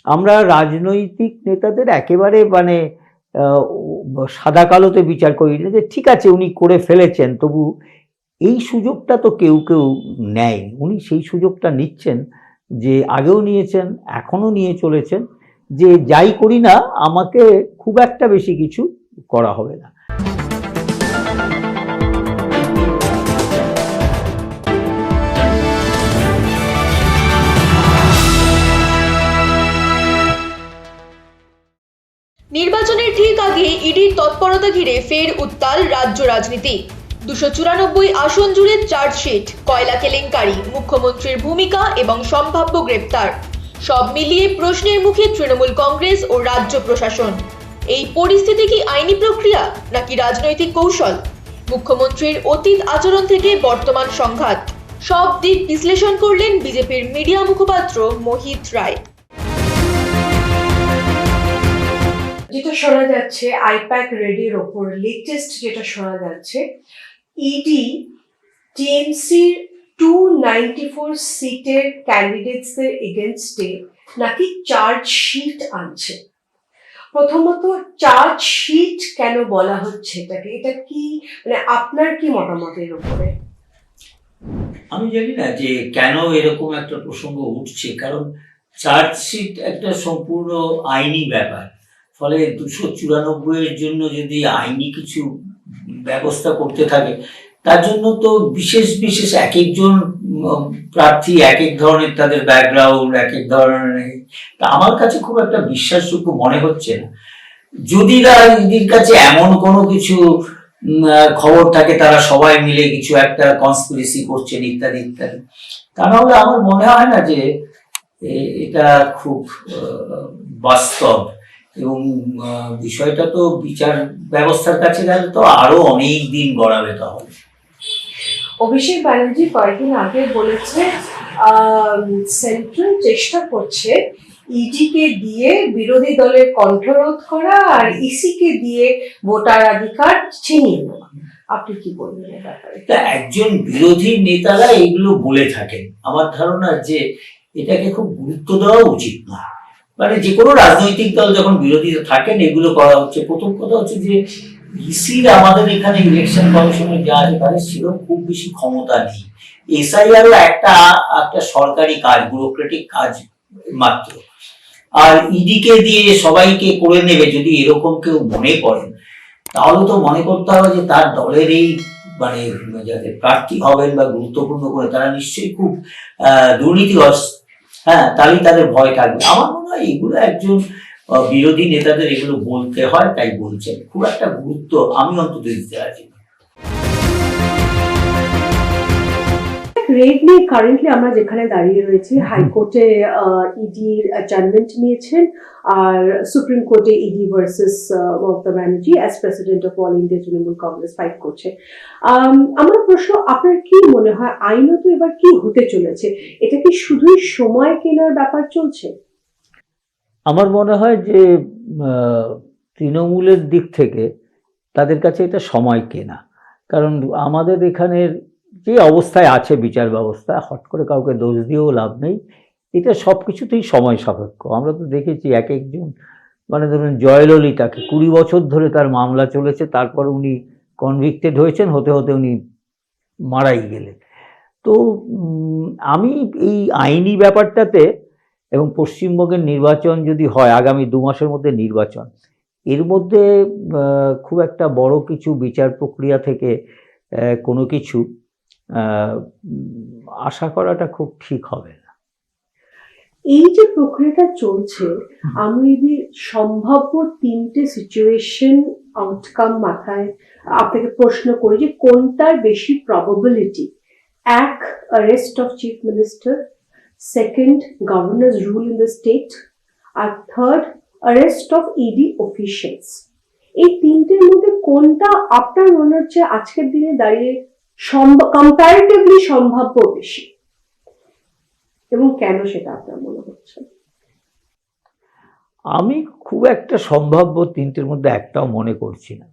আমরা রাজনৈতিক নেতাদের একেবারে মানে সাদা কালোতে বিচার করি না, যে ঠিক আছে উনি করে ফেলেছেন, তবু এই সুযোগটা তো কেউ কেউ নেয়, উনি সেই সুযোগটা নিচ্ছেন, যে আগেও নিয়েছেন, এখনো নিয়ে চলেছেন, যে যাই করি না আমাকে খুব একটা বেশি কিছু করা হবে না। নির্বাচনের ঠিক আগে ইডির তৎপরতা ঘিরে ফের উত্তাল রাজ্য রাজনীতি। 294 আসন জুড়ে চার্জশিট, কয়লা কেলেঙ্কারি, মুখ্যমন্ত্রীর ভূমিকা এবং সম্ভাব্য গ্রেপ্তার, সব মিলিয়ে প্রশ্নের মুখে তৃণমূল কংগ্রেস ও রাজ্য প্রশাসন। এই পরিস্থিতি কি আইনি প্রক্রিয়া নাকি রাজনৈতিক কৌশল? মুখ্যমন্ত্রীর অতীত আচরণ থেকে বর্তমান সংঘাত, সব দিক বিশ্লেষণ করলেন বিজেপির মিডিয়া মুখপাত্র মোহিত রায়। যেটা শোনা যাচ্ছে আইপ্যাক রেডির ওপর লেটেস্ট যেটা শোনা যাচ্ছে, ইডি টিএমসির 294 সিটের ক্যান্ডিডেটসদের এগেনস্টে নাকি চার্জশিট আনছে। প্রথমত চার্জশিট কেন বলা হচ্ছে এটাকে, এটা কি মানে আপনার কি মতামত এর উপরে? আমি জানি না যে কেন এরকম একটা প্রসঙ্গ উঠছে, কারণ চার্জশিট একটা সম্পূর্ণ আইনি ব্যাপার। ফলে 294 এর জন্য যদি আইনি কিছু ব্যবস্থা করতে থাকে, তার জন্য তো বিশেষ বিশেষ এক একজন প্রার্থী এক এক ধরনের তাদের ব্যাকগ্রাউন্ড, এক এক ধরনের, তা আমার কাছে খুব একটা বিশ্বাসযোগ্য মনে হচ্ছে না। যদি ইডির কাছে এমন কোনো কিছু খবর থাকে, তারা সবাই মিলে কিছু একটা কনস্পিরেসি করছেন ইত্যাদি ইত্যাদি, তা নাহলে আমার মনে হয় না যে এটা খুব বাস্তব। এবং বিষয়টা তো বিচার ব্যবস্থার কাছে গেলে তো আরো অনেক দিন গড়াবে। তাহলে অভিষেক ব্যানার্জি কয়েকদিন আগে বলেছে সেন্ট্রাল চেষ্টা করছে ইডিকে দিয়ে বিরোধী দলের কণ্ঠরোধ করা আর ইসিকে দিয়ে ভোটাধিকার ছিনিয়ে নেওয়া। আপনি কি বলবেন এ ব্যাপারে? একজন বিরোধী নেতারা এগুলো বলে থাকেন, আমার ধারণা যে এটাকে খুব গুরুত্ব দেওয়া উচিত না। মানে যে কোনো রাজনৈতিক দল যখন বিরোধীতে থাকেন এগুলো করা হচ্ছে। প্রথম কথা হচ্ছে যে ইসির আমাদের এখানে ইলেকশন কমিশনের যা আছে তাদের সেরকম খুব বেশি ক্ষমতা নেই। এসআইআরও একটা সরকারি কাজ, ব্যুরোক্রেটিক কাজ মাত্র। আর ইডিকে দিয়ে সবাইকে করে নেবে যদি এরকম কেউ মনে করেন, তাহলে তো মনে করতে হবে যে তার দলের এই মানে যাদের প্রার্থী হবেন বা গুরুত্বপূর্ণ করে তারা নিশ্চয়ই খুব দুর্নীতিগ্রস্ত। হ্যাঁ, তাহলেই তাদের ভয় থাকবে। আমার মনে হয় এগুলো একজন বিরোধী নেতাদের এগুলো বলতে হয়, তাই বলছেন। খুব একটা গুরুত্ব আমি অন্তত দিতে রাজি না। রেড নিয়ে কারেন্টলি আমরা যেখানে দাঁড়িয়ে রয়েছি, হাইকোর্টে ইডির অ্যাডজার্নমেন্ট নিয়েছেন, আর সুপ্রিম কোর্টে ED versus Mamata Banerjee as president of all India Trinamool Congress fight করছে। আমার প্রশ্ন, আপনার কি মনে হয় আইনত এবার কি হতে চলেছে? এটা কি শুধুই সময় কেনার ব্যাপার চলছে? আমার মনে হয় যে তৃণমূলের দিক থেকে তাদের কাছে এটা সময় কেনা। কারণ আমাদের এখানের যে অবস্থায় আছে বিচার ব্যবস্থা, হট করে কাউকে দোষ দিয়েও লাভ নেই, এটা সব কিছুতেই সময় সাপেক্ষ। আমরা তো দেখেছি এক একজন, মানে ধরুন জয়ললিতাকে 20 বছর ধরে তার মামলা চলেছে, তারপর উনি কনভিক্টেড হয়েছেন, হতে হতে উনি মারাই গেলেন। তো আমি এই আইনি ব্যাপারটাতে, এবং পশ্চিমবঙ্গের নির্বাচন যদি হয়, আগামী 2 মাসের মধ্যে নির্বাচন, এর মধ্যে খুব একটা বড় কিছু বিচার প্রক্রিয়া থেকে কোনো কিছু আশা করাটা খুব ঠিক হবে না। এই যে প্রক্রিয়াটা চলছে, আমি যদি সম্ভাব্য 3টে সিচুয়েশন আউটকাম মাথায় আপনাকে প্রশ্ন করি যে কোনটার বেশি probability? 1, arrest of chief minister; 2nd, governor's rule in the state; আর 3rd, arrest of ED officials. এই 3টের মধ্যে কোনটা আপনার মনে হচ্ছে আজকের দিনে দাঁড়িয়ে কম্পারেটিভলি সম্ভাব্য বেশি, এবং কেন সেটা আপনার মনে হচ্ছে? আমি খুব একটা সম্ভাব্য 3টের মধ্যে একটাও মনে করছি না।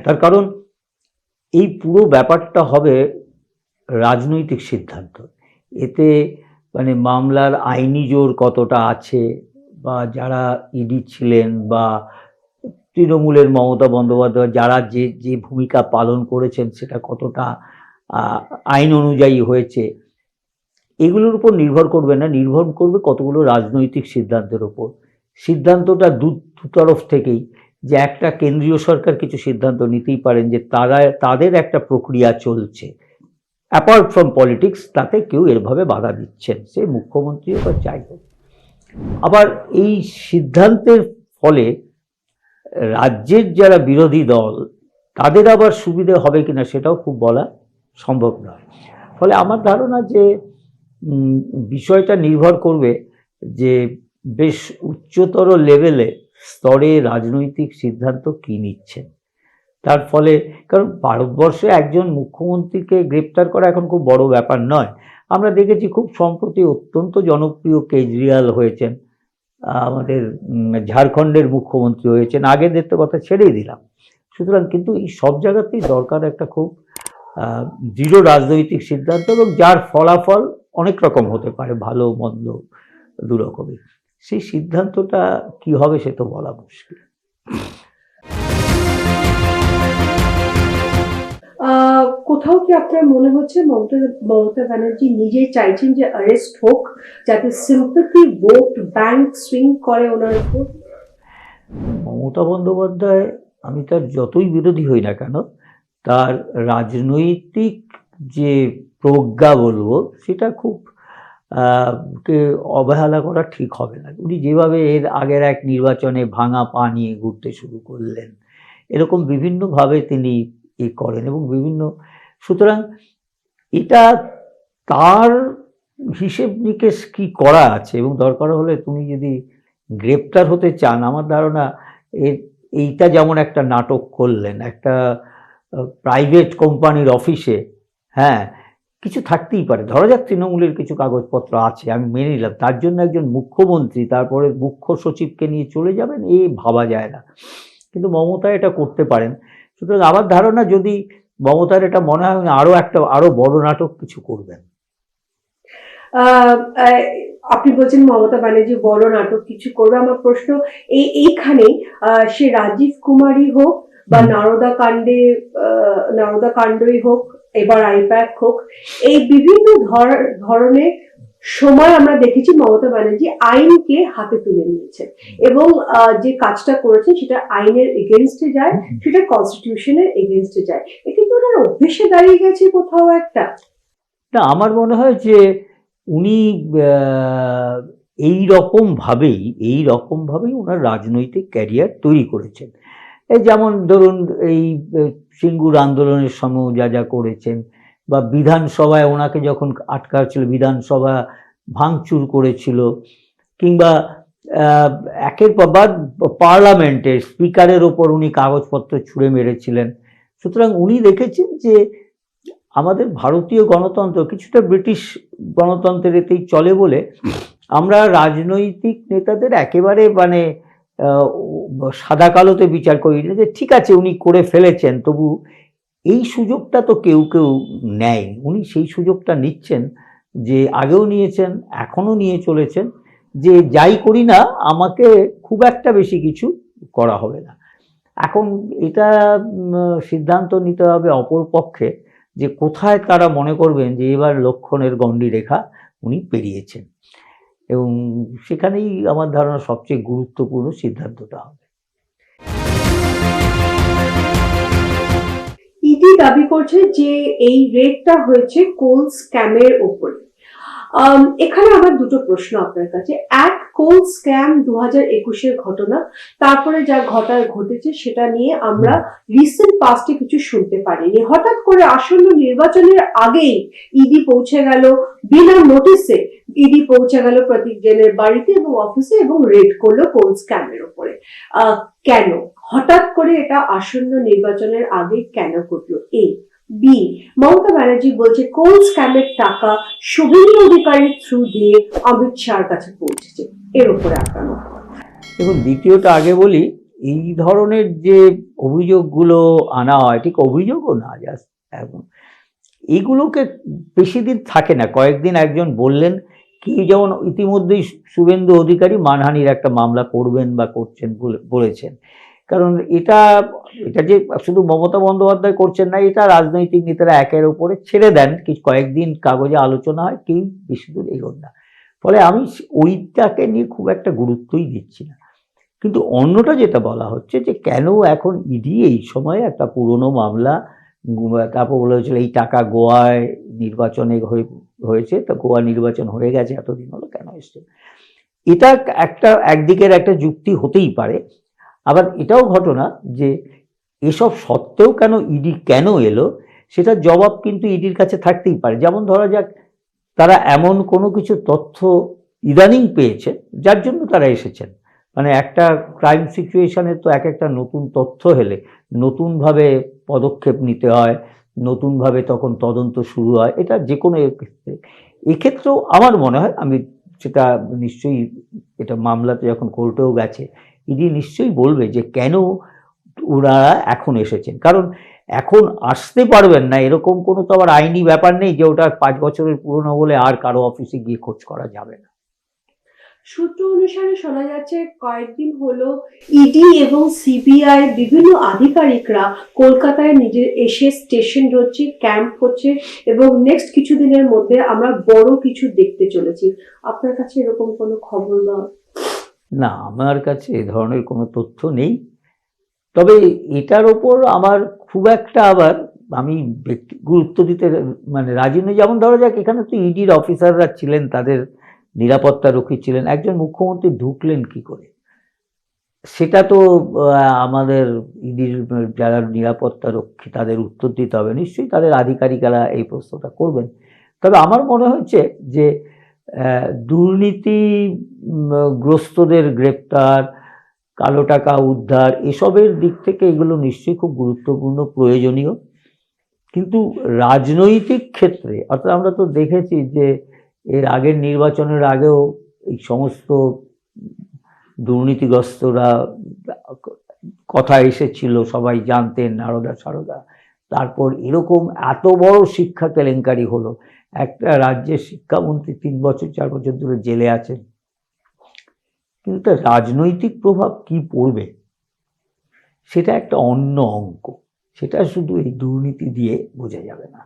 তার কারণ এই পুরো ব্যাপারটা হবে রাজনৈতিক সিদ্ধান্ত। এতে মানে মামলার আইনি জোর কতটা আছে বা যারা ইডি ছিলেন বা তৃণমূলের মমতা বন্দ্যোপাধ্যায় যারা যে যে ভূমিকা পালন করেছেন সেটা কতটা আইন অনুযায়ী হয়েছে, এগুলোর উপর নির্ভর করবে না, নির্ভর করবে কতগুলো রাজনৈতিক সিদ্ধান্তের উপর। সিদ্ধান্তটা দু তরফ থেকেই, যে একটা কেন্দ্রীয় সরকার কিছু সিদ্ধান্ত নিতেই পারেন যে তাদের একটা প্রক্রিয়া চলছে অ্যাপার্ট ফ্রম পলিটিক্স, তাতে কেউ এরভাবে বাধা দিচ্ছেন, সে মুখ্যমন্ত্রী বা যাই হোক। আবার এই সিদ্ধান্তের ফলে রাজ্যের যারা বিরোধী দল তাদের আবার সুবিধে হবে কিনা সেটাও খুব বলা সম্ভব নয়। ফলে আমার ধারণা যে বিষয়টা নির্ভর করবে যে বেশ উচ্চতর লেভেলে স্তরে রাজনৈতিক সিদ্ধান্ত কী নিচ্ছেন। তার ফলে, কারণ ভারতবর্ষে একজন মুখ্যমন্ত্রীকে গ্রেপ্তার করা এখন খুব বড় ব্যাপার নয়। আমরা দেখেছি খুব সম্প্রতি অত্যন্ত জনপ্রিয় কেজরিওয়াল হয়েছেন, আমাদের ঝাড়খণ্ডের মুখ্যমন্ত্রী হয়েছেন, আগেদের তো কথা ছেড়েই দিলাম। সুতরাং কিন্তু এই সব জায়গাতেই দরকার একটা খুব দৃঢ় রাজনৈতিক সিদ্ধান্ত, এবং যার ফলাফল অনেক রকম হতে পারে, ভালো মন্দ দু রকমই। সেই সিদ্ধান্তটা কি হবে সে তো বলা মুশকিল। কোথাও কি আপনার মনে হচ্ছে মমতা ব্যানার্জি নিজে চাইছেন যে অ্যারেস্ট হোক, যাতে সিম্পথি ভোট ব্যাংক সুইং করে ওনার উপর? মমতা বন্দ্যোপাধ্যায়, আমি তার যতই বিরোধী হই না কেন, তার রাজনৈতিক যে প্রজ্ঞা বলবো সেটা খুব কে অবহেলা করা ঠিক হবে না। উনি যেভাবে এর আগের এক নির্বাচনে ভাঙা পা নিয়ে ঘুরতে শুরু করলেন, এরকম বিভিন্নভাবে তিনি করেন এবং বিভিন্ন, সুতরাং এটা তার হিসেব নিকেশ কি করা আছে, এবং দরকার হলে তুমি যদি গ্রেপ্তার হতে চান, আমার ধারণা এইটা যেমন একটা নাটক করলেন একটা প্রাইভেট কোম্পানির অফিসে, হ্যাঁ কিছু থাকতেই পারে, ধরা যাক তৃণমূলের কিছু কাগজপত্র আছে, আমি মেনে নিলাম, তার জন্য একজন মুখ্যমন্ত্রী তারপরে মুখ্য সচিবকে নিয়ে চলে যাবেন, এই ভাবা যায় না, কিন্তু মমতা এটা করতে পারেন। সুতরাং আমার ধারণা যদি মমতার এটা মনে হয়, আরো বড় নাটক কিছু করবেন। আপনি বলছেন মমতা ব্যানার্জি বড় নাটক কিছু করবে। আমার প্রশ্ন এইখানে, সে রাজীব কুমারই হোক বা নারদা কাণ্ডই হোক, এবার আইপ্যাক হোক, এই বিভিন্ন ধরনের সময় আমরা দেখেছি মমতা ব্যানার্জি আইনকে হাতে তুলে নিয়েছে এবং যে কাজটা করেছে সেটা আইনের এগেনস্টে যায়, সেটা কনস্টিটিউশনের এগেনস্টে যায়। এটা কিন্তু ওনার অভ্যেসে দাঁড়িয়ে গেছে কোথাও একটা। না, আমার মনে হয় যে উনি এই রকমভাবেই ওনার রাজনৈতিক ক্যারিয়ার তৈরি করেছেন। এই যেমন ধরুন এই সিঙ্গুর আন্দোলনের সময় যা যা করেছেন, বা বিধানসভায় ওনাকে যখন আটকা ছিল, বিধানসভা ভাঙচুর করেছিল, কিংবা একের পর বাদ পার্লামেন্টের স্পিকারের ওপর উনি কাগজপত্র ছুঁড়ে মেরেছিলেন। সুতরাং উনি দেখেছেন যে আমাদের ভারতীয় গণতন্ত্র কিছুটা ব্রিটিশ গণতন্ত্রের এতেই চলে বলে আমরা রাজনৈতিক নেতাদের একেবারে মানে সাদা কালোতে বিচার করি না, যে ঠিক আছে উনি করে ফেলেছেন, তবু এই সুযোগটা তো কেউ নেয়, উনি সেই সুযোগটা নিচ্ছেন, যে আগেও নিয়েছেন এখনো নিয়ে চলেছেন, যে যাই করি না আমাকে খুব একটা বেশি কিছু করা হবে না। এখন এটা সিদ্ধান্ত নিতে হবে অপর পক্ষে, যে কোথায় তারা মনে করবেন যে এবার লক্ষণের গণ্ডি রেখা উনি পেরিয়েছেন, এবং সেখানেই আমার ধারণা সবচেয়ে গুরুত্বপূর্ণ সিদ্ধান্তটা হবে। ইডি দাবি করছে যে এই রেডটা হয়েছে কোল স্ক্যামের উপরে। এখানে আমার দুটো প্রশ্ন আপনার কাছে। এক, কোল স্ক্যাম 2021-এর ঘটনা, তারপরে যা ঘটেছে সেটা নিয়ে আমরা রিসেন্ট পাস্টে কিছু শুনতে পারিনি। হঠাৎ করে আসন্ন নির্বাচনের আগেই ইডি পৌঁছে গেল, বিনা নোটিসে ইডি পৌঁছে গেল প্রতীক জেনের বাড়িতে এবং অফিসে, এবং রেড করলো কোল স্ক্যামের উপরে। কেন হঠাৎ করে এটা আসন্ন নির্বাচনের আগে কেন করলো? বি, মমতা ব্যানার্জি বলছে কোল স্ক্যামের টাকা শুভেন্দু অধিকারীর থ্রু দিয়ে অমিত শাহর কাছে পৌঁছেছে, এর উপরে আপনার মতামত? দেখুন, দ্বিতীয়টা আগে বলি, এই ধরনের যে অভিযোগগুলো আনা হয়, ঠিক অভিযোগও না, জাস্ট এখন এইগুলোকে বেশি দিন থাকে না, কয়েকদিন একজন বললেন, কি, যেমন ইতিমধ্যেই শুভেন্দু অধিকারী মানহানির একটা মামলা করবেন বা করছেন বলেছেন। কারণ এটা এটা যে শুধু মমতা বন্দ্যোপাধ্যায় করছেন না, এটা রাজনৈতিক নেতারা একের উপরে ছেড়ে দেন, কিছু কয়েকদিন কাগজে আলোচনা হয়, কেউ বেশি দূর এগোন না। ফলে আমি ওইটাকে নিয়ে খুব একটা গুরুত্বই দিচ্ছি না। কিন্তু অন্যটা যেটা বলা হচ্ছে যে কেন এখন ইডি এই সময়ে একটা পুরনো মামলা, তারপর বলা হয়েছিল এই টাকা গোয়ায় নির্বাচনে হয়েছে, তো গোয়া নির্বাচন হয়ে গেছে, এতদিন হলো কেন এসছে। এটা একদিকের একটা যুক্তি হতেই পারে। আবার এটাও ঘটনা যে এসব সত্ত্বেও কেন ইডি কেন এলো, সেটার জবাব কিন্তু ইডির কাছে থাকতেই পারে। যেমন ধরা যাক, তারা এমন কোনো কিছু তথ্য ইদানিং পেয়েছে যার জন্য তারা এসেছেন। মানে একটা ক্রাইম সিচুয়েশনে তো একটা নতুন তথ্য এলে নতুনভাবে পদক্ষেপ নিতে হয়, নতুনভাবে তখন তদন্ত শুরু হয়, এটা যে কোনো ক্ষেত্রে। এক্ষেত্রেও আমার মনে হয়, আমি সেটা নিশ্চয়ই, এটা মামলাতে যখন কোর্টেও গেছে, ইডি নিশ্চয়ই বলবে যে কেন ওনারা এখন এসেছেন। কারণ এখন আসতে পারবেন না এরকম কোনো তো আবার আইনি ব্যাপার নেই যে ওটা 5 বছরের পুরনো বলে আর কারো অফিসে গিয়ে খোঁজ করা যাবে না। সূত্র অনুসারে শোনা যাচ্ছে কয়েকদিন হলো ইডি এবং সিবিআই বিভিন্ন আধিকারিকরা কলকাতায় নিজের এসে স্টেশন হচ্ছে, ক্যাম্প হচ্ছে, এবং নেক্সট কিছুদিনের মধ্যে আমরা বড় কিছু দেখতে চলেছি। আপনার কাছে এরকম কোনো খবর বা? না, আমার কাছে এ ধরনের কোনো তথ্য নেই। তবে এটার ওপর আমার খুব একটা আবার আমি গুরুত্ব দিতে মানে রাজি নই। যেমন ধরা যাক, এখানে তো ইডির অফিসাররা ছিলেন, তাদের নিরাপত্তা রক্ষী ছিলেন, একজন মুখ্যমন্ত্রী ঢুকলেন কি করে, সেটা তো আমাদের ইডির যারা নিরাপত্তা রক্ষী তাদের উত্তর দিতে হবে। নিশ্চয়ই তাদের আধিকারিকেরা এই প্রশ্নটা করবেন। তবে আমার মনে হচ্ছে যে দুর্নীতিগ্রস্তদের গ্রেপ্তার, কালো টাকা উদ্ধার, এসবের দিক থেকে এগুলো নিশ্চয়ই খুব গুরুত্বপূর্ণ, প্রয়োজনীয়। কিন্তু রাজনৈতিক ক্ষেত্রে, অর্থাৎ আমরা তো দেখেছি যে এর আগের নির্বাচনের আগেও এই সমস্ত দুর্নীতিগ্রস্তরা কথা এসেছিল, সবাই জানতেন, নারদা সারদা। তারপর এরকম এত বড় শিক্ষা কেলেঙ্কারি হলো, একটা রাজ্যের শিক্ষামন্ত্রী 3 বছর 4 বছর ধরে জেলে আছেন। কিন্তু তার রাজনৈতিক প্রভাব কি পড়বে সেটা একটা অন্য অঙ্ক, সেটা শুধু এই দুর্নীতি দিয়ে বোঝা যাবে না।